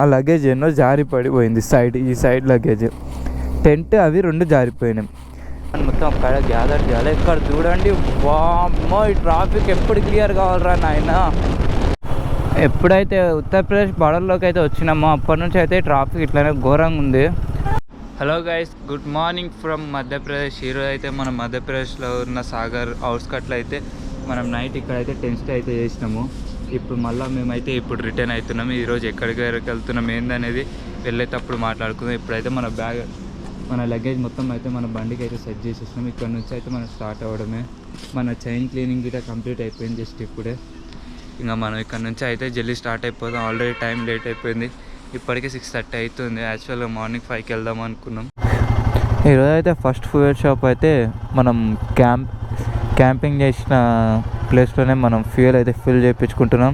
ఆ లగేజ్ ఎన్నో జారి పడిపోయింది. ఈ సైడ్ లగేజ్, టెంట్ అవి 2 జారిపోయినాయి. మొత్తం అక్కడ గ్యాదర్ చేయాలి. ఇక్కడ చూడండి, వామ్మో ఈ ట్రాఫిక్ ఎప్పుడు క్లియర్ కావాలరా నాయన. ఎప్పుడైతే ఉత్తరప్రదేశ్ బార్డర్లోకి అయితే వచ్చినామో అప్పటి నుంచి అయితే ట్రాఫిక్ ఇట్లానే ఘోరంగా ఉంది. Hello guys, good morning from Madhya Pradesh. ఈరోజు అయితే మనం మధ్యప్రదేశ్లో ఉన్న సాగర్ అవుట్స్కట్లో అయితే మనం నైట్ ఇక్కడైతే టెంట్ స్టే అయితే చేసినాము. ఇప్పుడు మళ్ళీ మేమైతే ఇప్పుడు రిటర్న్ అవుతున్నాము. ఈరోజు ఎక్కడికి వెళ్తున్నాం ఏందనేది వెళ్ళేటప్పుడు మాట్లాడుకుందాం. ఇప్పుడైతే మన లగేజ్ మొత్తం అయితే మన బండికి అయితే సెట్ చేసేసినాం. ఇక్కడ నుంచి అయితే మనం స్టార్ట్ అవ్వడమే. మన చైన్ క్లీనింగ్ కూడా కంప్లీట్ అయిపోయింది జస్ట్ ఇప్పుడే. ఇంకా మనం ఇక్కడ నుంచి అయితే జల్దీ స్టార్ట్ అయిపోదాం. ఆల్రెడీ టైం లేట్ అయిపోయింది, ఇప్పటికే 6:30 అవుతుంది. యాక్చువల్గా మార్నింగ్ 5కి వెళ్దాం అనుకున్నాం. ఈరోజు అయితే ఫస్ట్ ఫ్యూయల్ షాప్ అయితే మనం క్యాంపింగ్ చేసిన ప్లేస్లోనే మనం ఫ్యూయల్ అయితే ఫిల్ చేయించుకుంటున్నాం.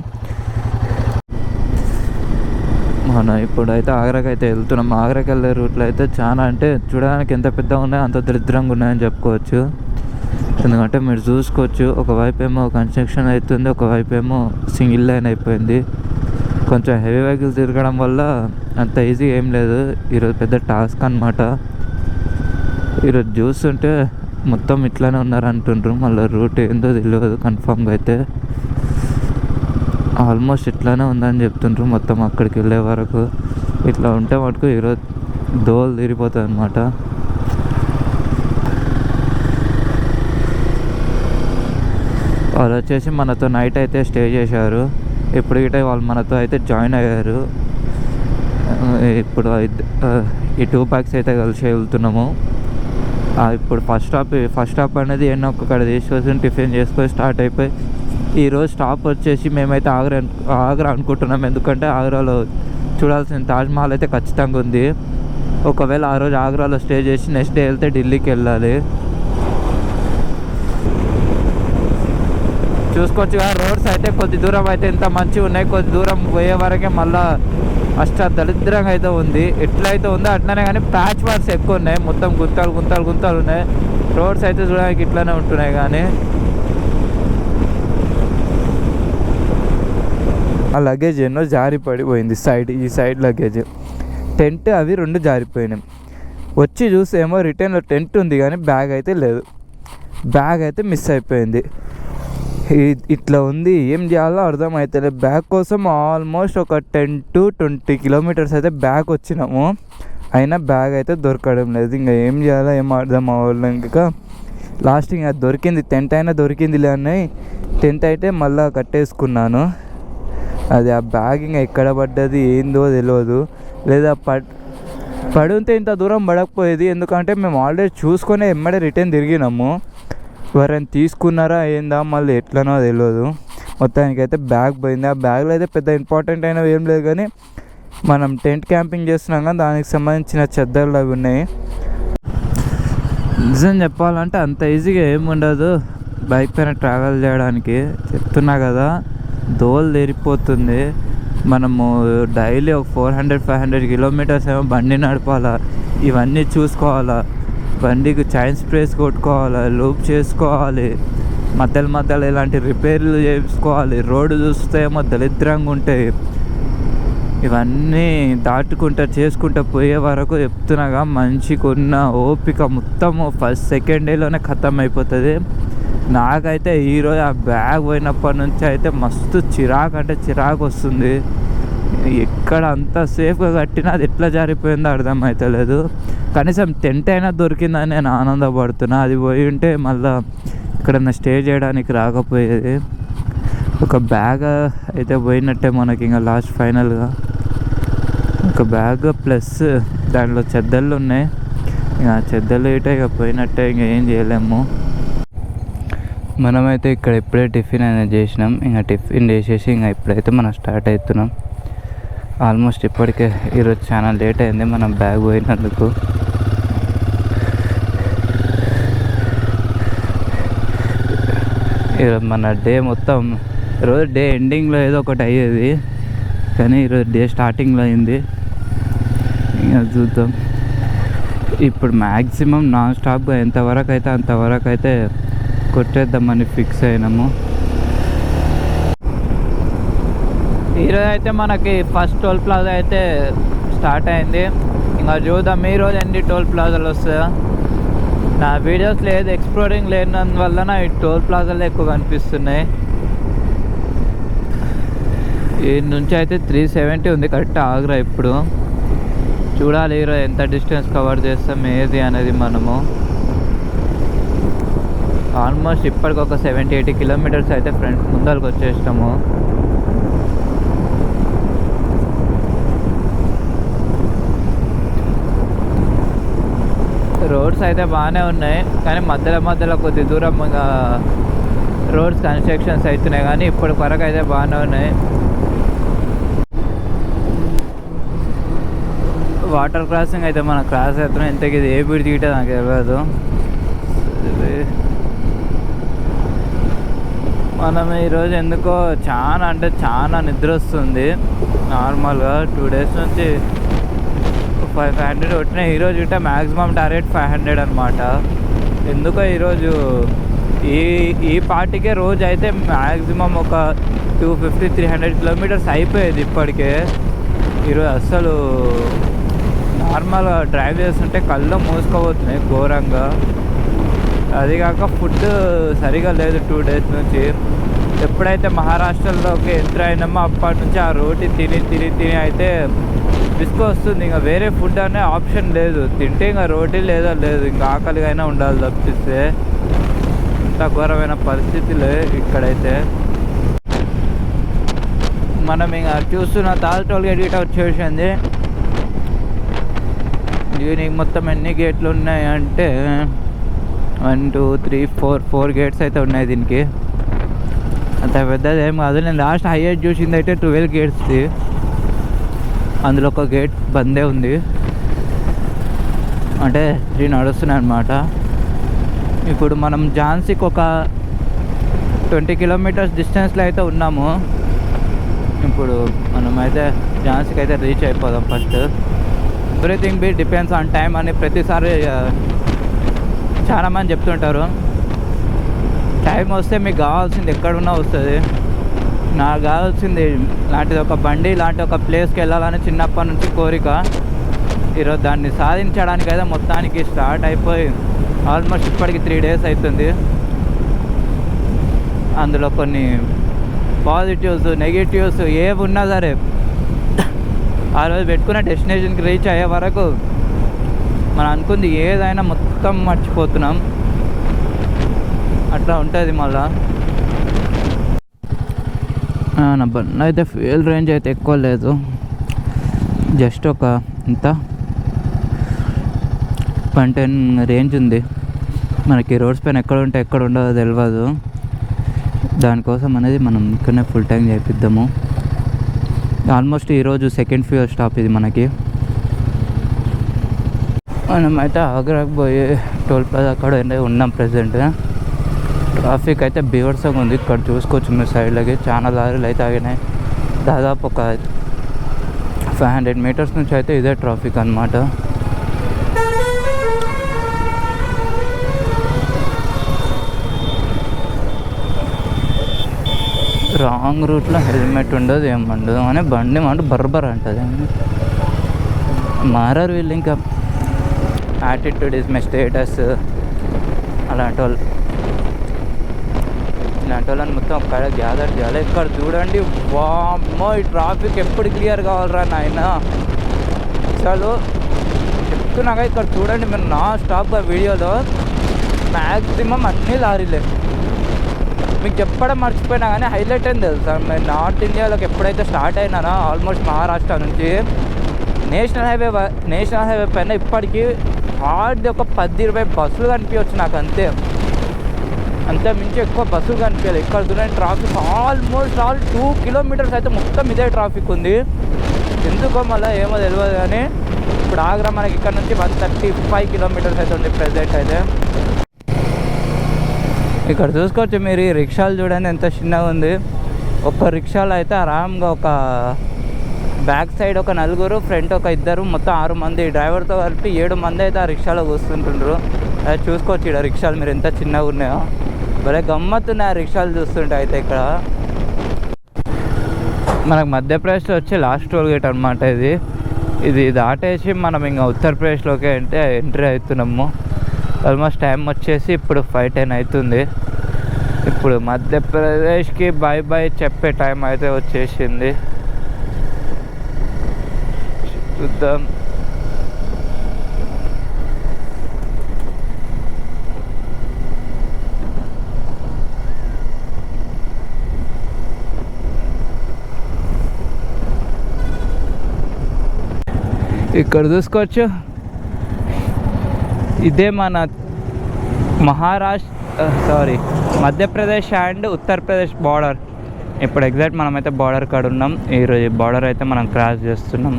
మనం ఇప్పుడైతే ఆగ్రాకి అయితే వెళ్తున్నాం. ఆగ్రాకి వెళ్ళే రూట్లో అయితే చాలా అంటే చూడడానికి ఎంత పెద్దగా ఉన్నాయో అంత దరిద్రంగా ఉన్నాయని చెప్పుకోవచ్చు. ఎందుకంటే మీరు చూసుకోవచ్చు, ఒకవైపు ఏమో కన్స్ట్రక్షన్ అవుతుంది, ఒకవైపు ఏమో సింగిల్ లైన్ అయిపోయింది. కొంచెం హెవీ వెహికల్ తిరగడం వల్ల అంత ఈజీ ఏం లేదు. ఈరోజు పెద్ద టాస్క్ అనమాట. ఈరోజు చూస్తుంటే మొత్తం ఇట్లానే ఉన్నారు అంటుండ్రు. మళ్ళీ రూట్ ఏందో తెలియదు కన్ఫామ్గా. అయితే ఆల్మోస్ట్ ఇట్లానే ఉందని చెప్తుండ్రు. మొత్తం అక్కడికి వెళ్ళే వరకు ఇట్లా ఉంటే మటుకు ఈరోజు దోలు తీరిపోతుంది అనమాట. వాళ్ళు వచ్చేసి మనతో నైట్ అయితే స్టే చేశారు. ఇప్పుడు గిట్ట వాళ్ళు మనతో అయితే జాయిన్ అయ్యారు. ఇప్పుడు ఈ 2 ప్యాక్స్ అయితే కలిసి వెళ్తున్నాము. ఇప్పుడు ఫస్ట్ స్టాప్ అనేది ఎన్నో ఒక్కడ తీసుకొని టిఫిన్ చేసుకొని స్టార్ట్ అయిపోయి ఈరోజు స్టాప్ వచ్చేసి మేమైతే ఆగ్రా అనుకుంటున్నాం. ఎందుకంటే ఆగ్రాలో చూడాల్సిన తాజ్మహల్ అయితే ఖచ్చితంగా ఉంది. ఒకవేళ ఆ రోజు ఆగ్రాలో స్టే చేసి నెక్స్ట్ డే వెళ్తే ఢిల్లీకి వెళ్ళాలి. చూసుకోవచ్చుగా, రోడ్స్ అయితే కొద్ది దూరం అయితే ఎంత మంచిగా ఉన్నాయి, కొద్ది దూరం పోయే వరకే మళ్ళీ దరిద్రంగా అయితే ఉంది. ఎట్లయితే ఉందో అట్లనే, కానీ ప్యాచ్ వర్క్స్ ఎక్కువ ఉన్నాయి. మొత్తం గుంతలు ఉన్నాయి. రోడ్స్ అయితే చూడడానికి ఇట్లానే ఉంటున్నాయి. కానీ ఆ లగేజ్ ఎన్నో జారి పడిపోయింది. ఈ సైడ్ లగేజ్, టెంట్ అవి 2 జారిపోయినాయి. వచ్చి చూసేమో రిటర్న్లో టెంట్ ఉంది కానీ బ్యాగ్ అయితే లేదు. బ్యాగ్ అయితే మిస్ అయిపోయింది. ఇట్లా ఉంది, ఏం చేయాలో అర్థం అవుతలేదు. బ్యాగ్ కోసం ఆల్మోస్ట్ ఒక 10 to 20 కిలోమీటర్స్ అయితే బ్యాగ్ వచ్చినాము. అయినా బ్యాగ్ అయితే దొరకడం లేదు. ఇంకా ఏం చేయాలో ఏం అర్థం అవ్వలేదు. ఇంకా లాస్ట్ ఇంకా దొరికింది, టెంట్ అయినా దొరికిందిలే అని టెంట్ అయితే మళ్ళీ కట్టేసుకున్నాను. అది ఆ బ్యాగ్ ఇంకా ఎక్కడ పడ్డది ఏందో తెలియదు. లేదా పడితే ఇంత దూరం పడకపోయేది. ఎందుకంటే మేము ఆల్రెడీ చూసుకొని ఎమ్మడే రిటర్న్ తిరిగినాము. ఎవరైనా తీసుకున్నారా ఏందా మళ్ళీ ఎట్లనో తెలియదు. మొత్తానికి అయితే బ్యాగ్ పోయింది. ఆ బ్యాగ్లో అయితే పెద్ద ఇంపార్టెంట్ అయినవి ఏం లేదు, కానీ మనం టెంట్ క్యాంపింగ్ చేస్తున్నాం కానీ దానికి సంబంధించిన చెద్దర్లు అవి ఉన్నాయి. నిజం చెప్పాలంటే అంత ఈజీగా ఏముండదు బైక్ పైన ట్రావెల్ చేయడానికి. చెప్తున్నా కదా, దోలు తెరిపోతుంది. మనము డైలీ ఒక 400-500 కిలోమీటర్స్ ఏమో బండి నడపాలా, ఇవన్నీ చూసుకోవాలా, బండికి చైన్ స్ప్రేస్ కొట్టుకోవాలి, లూప్ చేసుకోవాలి, మధ్యలో ఇలాంటి రిపేర్లు చేసుకోవాలి. రోడ్డు చూస్తే ఏమో దరిద్రంగా ఉంటాయి. ఇవన్నీ చేసుకుంటూ పోయే వరకు చెప్తున్నాగా, మనిషికి ఉన్న ఓపిక మొత్తము ఫస్ట్ సెకండ్ డేలోనే ఖతం అయిపోతుంది. నాకైతే ఈరోజు ఆ బ్యాగ్ పోయినప్పటి నుంచి అయితే మస్తు చిరాకు వస్తుంది. ఎక్కడ అంత సేఫ్గా కట్టినా అది ఎట్లా జారిపోయిందో అర్థం అవుతలేదు. కనీసం టెంట్ అయినా దొరికిందని నేను ఆనందపడుతున్నా. అది పోయి ఉంటే మళ్ళీ ఎక్కడన్నా స్టే చేయడానికి రాకపోయేది. ఒక బ్యాగ్ అయితే పోయినట్టే మనకి. ఇంకా లాస్ట్ ఫైనల్గా ఒక బ్యాగ్ ప్లస్ దాంట్లో చెద్దళ్ళు ఉన్నాయి. ఇక చెద్దళ్ళు ఇక పోయినట్టే, ఇంకా ఏం చేయలేము. మనమైతే ఇక్కడ ఇప్పుడే టిఫిన్ అనేది చేసినాం. ఇంకా టిఫిన్ చేసేసి ఇంకా ఇప్పుడైతే మనం స్టార్ట్ అవుతున్నాం. ఆల్మోస్ట్ ఇప్పటికే ఈరోజు చాలా లేట్ అయింది మనం బ్యాగ్ పోయినందుకు. ఈరోజు మన డే మొత్తం, రోజు డే ఎండింగ్లో ఏదో ఒకటి అయ్యేది, కానీ ఈరోజు డే స్టార్టింగ్లో అయింది. ఇంకా చూద్దాం. ఇప్పుడు మ్యాక్సిమం నాన్ స్టాప్గా ఎంతవరకు అయితే అంతవరకు అయితే కొట్టేద్దామని ఫిక్స్ అయినాము. ఈరోజు అయితే మనకి ఫస్ట్ టోల్ ప్లాజా అయితే స్టార్ట్ అయింది. ఇంకా చూద్దాం ఈరోజు ఎన్ని టోల్ ప్లాజాలు వస్తాయో. నా వీడియోస్ లేదు ఎక్స్ప్లోరింగ్ లేనందువల్ల ఈ టోల్ ప్లాజాలు ఎక్కువ కనిపిస్తున్నాయి. ఈ నుంచి అయితే 370 ఉంది కరెక్ట్ ఆగ్రా. ఇప్పుడు చూడాలి ఈరోజు ఎంత డిస్టెన్స్ కవర్ చేస్తాం ఏది అనేది. మనము ఆల్మోస్ట్ ఇప్పటికి ఒక 70-80 కిలోమీటర్స్ అయితే ఫ్రంట్ ముందరకు వచ్చేసినాము. రోడ్స్ అయితే బాగానే ఉన్నాయి, కానీ మధ్యలో కొద్ది దూరం ఇంకా రోడ్స్ కన్స్ట్రక్షన్స్ అవుతున్నాయి, కానీ ఇప్పటి వరకు అయితే బాగానే ఉన్నాయి. వాటర్ క్రాసింగ్ అయితే మనం క్రాస్ అవుతున్నాం. ఇంతకీ ఇది ఏ బీడి తీయటో నాకు తెలియదు. మనం ఈరోజు ఎందుకో చాలా నిద్ర వస్తుంది. నార్మల్గా 2 days నుంచి 500 కొట్టినాయి. ఈరోజు ఇట్లా మ్యాక్సిమం టార్గెట్ 500 అనమాట. ఎందుకో ఈరోజు ఈ పార్టీకే రోజు అయితే మ్యాక్సిమం ఒక 250-300 కిలోమీటర్స్ అయిపోయేది ఇప్పటికే. ఈరోజు అస్సలు నార్మల్గా డ్రైవ్ చేస్తుంటే కళ్ళు మూసుకోబోతున్నాయి ఘోరంగా. అది కాక ఫుడ్ సరిగా లేదు 2 days నుంచి. ఎప్పుడైతే మహారాష్ట్రలోకి ఎంటర్ అయినామో అప్పటి నుంచి ఆ రోటీ తిని అయితే విసుగు వస్తుంది. ఇంకా వేరే ఫుడ్ అనే ఆప్షన్ లేదు. తింటే ఇంకా రోటీ లేదు, ఇంకా ఆకలిగా అయినా ఉండాలి తప్పిస్తే. ఇంత ఘోరమైన పరిస్థితులే ఇక్కడైతే. మనం ఇంకా చూస్తున్న తాల్ టోల్ గేట్ గిట్ట వచ్చేసింది. దీనికి మొత్తం ఎన్ని గేట్లు ఉన్నాయి అంటే 1 2 3 4 గేట్స్ అయితే ఉన్నాయి దీనికి. అంత పెద్దది ఏం కాదు. నేను లాస్ట్ హైయెస్ట్ చూసింది అయితే 12 గేట్స్ది. అందులో ఒక గేట్ బందే ఉంది, అంటే 3 నడుస్తున్నాయి అన్నమాట. ఇప్పుడు మనం ఝాన్సీకి ఒక 20 కిలోమీటర్స్ డిస్టెన్స్లో అయితే ఉన్నాము. ఇప్పుడు మనమైతే ఝాన్సీకి అయితే రీచ్ అయిపోదాం first. Everything be depends on time అని ప్రతిసారి చాలామంది చెప్తుంటారు. టైం వస్తే మీకు కావాల్సింది ఎక్కడున్నా వస్తుంది. నాకు కావాల్సింది లాంటిది ఒక బండి లాంటి ఒక ప్లేస్కి వెళ్ళాలని చిన్నప్పటి నుంచి కోరిక. ఈరోజు దాన్ని సాధించడానికి అయితే మొత్తానికి స్టార్ట్ అయిపోయి ఆల్మోస్ట్ ఇప్పటికి 3 days అవుతుంది. అందులో కొన్ని పాజిటివ్స్ నెగిటివ్స్ ఏవి ఉన్నా సరే ఆ రోజు పెట్టుకున్న డెస్టినేషన్కి రీచ్ అయ్యే వరకు మనం అనుకుంది ఏదైనా మొత్తం మర్చిపోతున్నాం. అట్లా ఉంటుంది మళ్ళా. నా బండి అయితే ఫ్యూయల్ రేంజ్ అయితే ఎక్కువ లేదు, జస్ట్ ఒక ఇంత 110 రేంజ్ ఉంది. మనకి రోడ్స్ పైన ఎక్కడ ఉంటే ఎక్కడ ఉండదో తెలియదు. దానికోసం అనేది మనం ఇక్కడనే ఫుల్ ట్యాంక్ చేపిద్దాము. ఆల్మోస్ట్ ఈరోజు సెకండ్ ఫ్యూయల్ స్టాప్ ఇది మనకి. మనమైతే ఆగ్రాకి పోయి టోల్ ప్లాజా అక్కడ ఉన్నాం ప్రెసెంట్. ట్రాఫిక్ అయితే బీవర్సంగా ఉంది. ఇక్కడ చూసుకోవచ్చు మీరు సైడ్లకి చాలా లారీలు అయితే ఆగినాయి. దాదాపు ఒక 500 meters నుంచి అయితే ఇదే ట్రాఫిక్ అన్నమాట. రాంగ్ రూట్లో హెల్మెట్ ఉండదు ఏముండదు అని బండి మాట బర్బర్ అంటుంది. మారారు వీళ్ళు. ఇంకా యాటిట్యూడ్ ఇస్ మై స్టేటస్ అలాంటి వాళ్ళని మొత్తం ఒక్కడ గ్యాదర్ చేయాలి. ఇక్కడ చూడండి, వామ్మో ఈ ట్రాఫిక్ ఎప్పుడు క్లియర్ కావాలరా నాయన. అసలు చెప్తున్నాగా ఇక్కడ చూడండి మీరు నా స్టాప్గా వీడియోలో మ్యాక్సిమం అన్నీ లారీలే. మీకు చెప్పడం మర్చిపోయినా కానీ హైలైట్ అయింది తెలుసా, నేను నార్త్ ఇండియాలోకి ఎప్పుడైతే స్టార్ట్ అయినానో ఆల్మోస్ట్ మహారాష్ట్ర నుంచి నేషనల్ హైవే పైన ఇప్పటికీ హార్డ్ ఒక 10-20 బస్సులు కనిపించవచ్చు నాకు. అంతే మించి ఎక్కువ బస్సులు కనిపించలేదు. ఇక్కడ చూడండి ట్రాఫిక్ ఆల్మోస్ట్ 2 kilometers అయితే మొత్తం ఇదే ట్రాఫిక్ ఉంది. ఎందుకో మళ్ళీ ఏమో తెలియదు. కానీ ఇప్పుడు ఆగ్రా మనకి ఇక్కడ నుంచి 135 kilometers అయితే ఉంది ప్రెజెంట్ అయితే. ఇక్కడ చూసుకోవచ్చు మీరు ఈ రిక్షాలు చూడండి ఎంత చిన్నగా ఉంది. ఒక్క రిక్షాలో అయితే ఆరామ్గా ఒక బ్యాక్ సైడ్ ఒక 4, ఫ్రంట్ ఒక 2, మొత్తం 6 మంది. డ్రైవర్తో కలిపి 7 మంది అయితే ఆ రిక్షాలో కూర్చుంటుండ్రు. అది చూసుకోవచ్చు ఇక్కడ రిక్షాలు మీరు ఎంత చిన్నగా ఉన్నాయో. భలే గమ్మత్తున్నాయి ఆ రిక్షాలు చూస్తుంటే అయితే. ఇక్కడ మనకు మధ్యప్రదేశ్లో వచ్చే లాస్ట్ టోల్ గేట్ అనమాట ఇది దాటేసి మనం ఇంకా ఉత్తరప్రదేశ్లోకి అంటే ఎంట్రీ అవుతున్నాము. ఆల్మోస్ట్ టైం వచ్చేసి ఇప్పుడు 5:10 అవుతుంది. ఇప్పుడు మధ్యప్రదేశ్కి బాయ్ బాయ్ చెప్పే టైం అయితే వచ్చేసింది. చూద్దాం. ఇక్కడ చూసుకోవచ్చు, ఇదే మన మధ్యప్రదేశ్ అండ్ ఉత్తరప్రదేశ్ బార్డర్. ఇప్పుడు ఎగ్జాక్ట్ మనమైతే బార్డర్ కాడ ఉన్నాం. ఈరోజు బార్డర్ అయితే మనం క్రాస్ చేస్తున్నాం.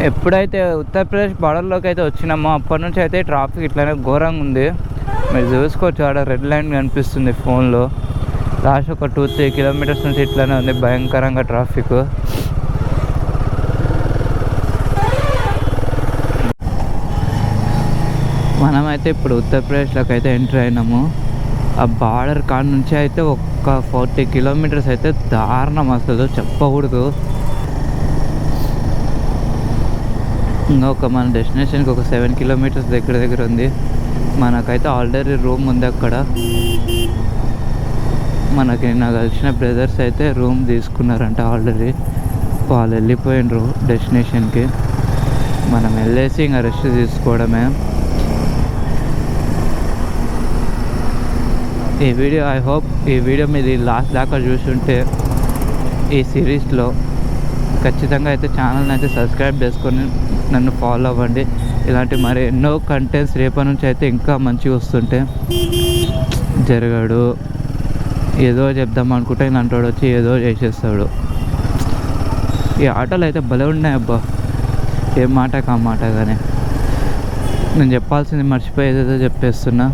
ఎప్పుడైతే ఉత్తరప్రదేశ్ బార్డర్లోకి అయితే వచ్చినామో అప్పటి నుంచి అయితే ట్రాఫిక్ ఇట్లానే ఘోరంగా ఉంది. మీరు చూసుకోవచ్చు, ఆడ రెడ్ లైన్ కనిపిస్తుంది ఫోన్లో. లాస్ట్ ఒక 2-3 కిలోమీటర్స్ నుంచి ఇట్లానే ఉంది భయంకరంగా ట్రాఫిక్. మనమైతే ఇప్పుడు ఉత్తరప్రదేశ్లోకి అయితే ఎంటర్ అయినాము. ఆ బార్డర్ కాడ నుంచి అయితే ఒక్క 40 కిలోమీటర్స్ అయితే దారుణం, అసలు చెప్పకూడదు. ఇంకా మన డెస్టినేషన్కి ఒక 7 కిలోమీటర్స్ దగ్గర ఉంది. మనకైతే ఆల్రెడీ రూమ్ ఉంది అక్కడ. మనకి నాకు కలిసిన బ్రదర్స్ అయితే రూమ్ తీసుకున్నారంట ఆల్రెడీ. వాళ్ళు వెళ్ళిపోయినరు డెస్టినేషన్కి. మనం వెళ్ళేసి ఇంకా రెస్ట్ తీసుకోవడమే. ఐ హోప్ ఈ వీడియో మీది లాస్ట్ దాకా చూసుంటే ఈ సిరీస్లో ఖచ్చితంగా అయితే ఛానల్ని అయితే సబ్స్క్రైబ్ చేసుకొని నన్ను ఫాలో అవ్వండి. ఇలాంటి మరి ఎన్నో కంటెంట్స్ రేపటి నుంచి అయితే ఇంకా మంచిగా వస్తుంటే. జరగాడు ఏదో చెప్దాం అనుకుంటే ఇలాంటి వాడు వచ్చి ఏదో చేసేస్తాడు. ఈ ఆటలు అయితే భలే ఉన్నాయి అబ్బా, ఏ మాటకు ఆ మాట. కానీ నేను చెప్పాల్సింది మర్చిపోయి ఏదేదో చెప్పేస్తున్నా.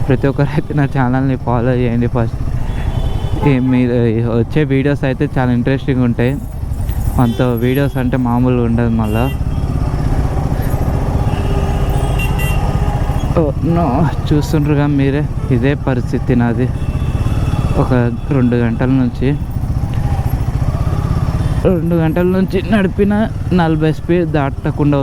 ప్రతి ఒక్కరైతే నా ఛానల్ని ఫాలో చేయండి. ఫస్ట్ మీరు వచ్చే వీడియోస్ అయితే చాలా ఇంట్రెస్టింగ్ ఉంటాయి. అంత వీడియోస్ అంటే మామూలుగా ఉండదు. మళ్ళా చూస్తుండ్రుగా మీరే, ఇదే పరిస్థితి నాది. ఒక 2 గంటల నుంచి నడిపిన 40 స్పీడ్ దాటకుండా